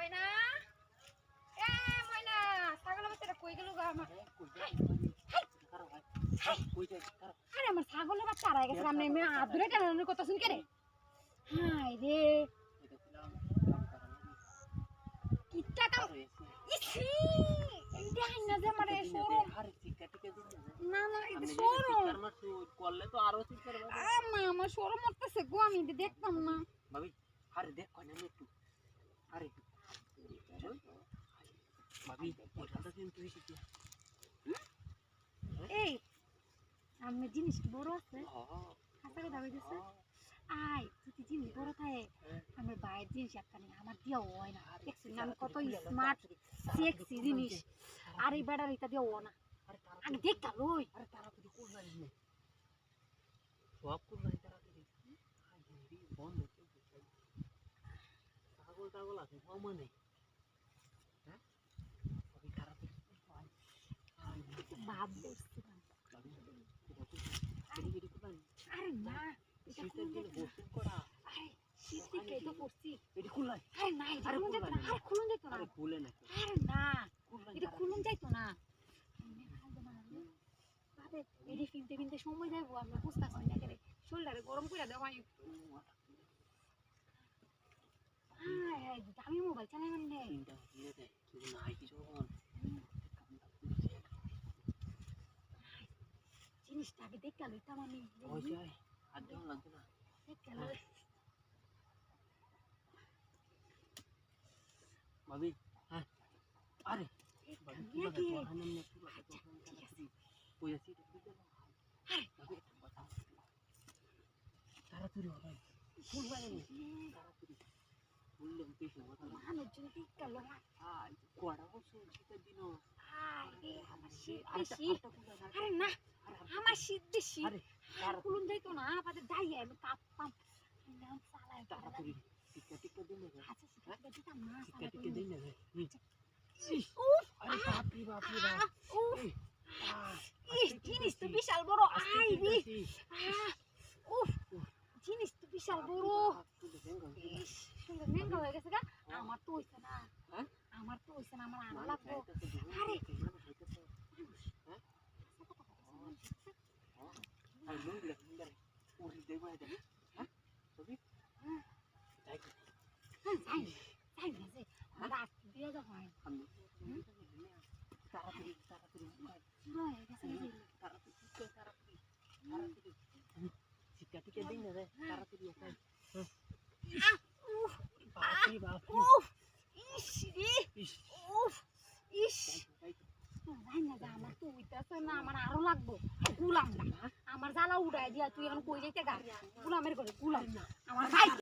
ময়না এ ময়না ছাগল বাচ্চাটা কই গেল গো আমার আরে আমার ছাগলের বাচ্চা হারাই গেছে সামনে আমি আদুরে টানানোর কথা শুন কে রে হাই রে কিটা কাম ইসি এটা না যে আমারে সরো না না এটা সরো করলে তো আরো ঠিক করবে মা আমার সরো মরতেছে গো আমি দেখতাম না ভাবি আরে দেখ কই না একটু আরে ভাবি ওটা দিন তুই শিখি এই আমি জিনিস বড় আছে হাসাকে দাবি দিছে আই যদি জিনিস বড় থাকে আমার বাইরের জিনিস একটা নেই আমার দিয়া হয় না দেখছিস আমি কত স্মার্ট সেক্সি জিনিস আর এই বেড়ার এটা দিয়া ও না আমি দেখতাম ওই আরে তাড়াতাড়ি কোন লাইন নে সব কোন লাইন তাড়াতাড়ি বন্ধ পাগল টাগল আছে সমানে হ্যাঁ আমি তাড়াতাড়ি বাপ বসছিলাম আরে না এটা কোন বসুন করা আরে শীত থেকে তো পড়ছি এটা খুললাই আরে না এটা খুলুন যেত না আরে খুলুন যেত না আরে খুলে না আরে না এটা খুলুন যাইতো না বাবা এডি ফিনতে ফিনতে সময় যাইবো আমরা বুঝতাছি না করে শরীরটারে গরম করে দাও আমি হ্যাঁ আমি মোবাইল চালাই মানে তিনটা দিয়ে দে কি নাই কিছু কোন জিনিসটা আগে দেখতে লইতাম আমি ওই যাই আর দেও লাগবে না দেখতে লই ভাবি হ্যাঁ আরে ভাবি কি লাগে তোর হামনে একটু ঠিক আছে কই আছি দেখতে আরে ভাবি কথা তাড়াতাড়ি হবে ফুল বাইরে তাড়াতাড়ি ফুললে পেছে কথা মানুষ যদি দেখতে লই আই কোড়া বসে শীতের দিন আরে আমার শীত বেশি আরে না আমার শীত বেশি আরে খুলুন যাইতো না আমাদের দাইয়া আমি কাঁপতাম নাম চালাই তাড়াতাড়ি টিকা দিন না আচ্ছা সেটা দিতাম না টিকা দিন না উফ আরে বাপরে বাপরে বাপ উফ জিনিস তো বিশাল বড় আই রে উফ জিনিস তো বিশাল বড় সুন্দর মেঙ্গা হয়ে গেছে গা আমার তো হইছে না আমার তো হইছে না আমার আনা লাগবো আরে আরে লই লাগবে ওরে দেবা এটা হ্যাঁ সবই যাই যাই যাই না যে রাত দিয়ে যা হয় আমি তাড়াতাড়ি তাড়াতাড়ি পুরো হয়ে গেছে তাড়াতাড়ি তাড়াতাড়ি টিকা দিন না রে তাড়াতাড়ি ওখানে উফ বাপরে বাপ উফ ইস রে উফ ইস যাই না যা আমার তো হইতাছে না আমার আরো লাগবো গুলাম না আমার জ্বালা উড়াই দিয়া তুই এখন কই যাইতে গা গুলামের ঘরে গুলাম আমার ভাই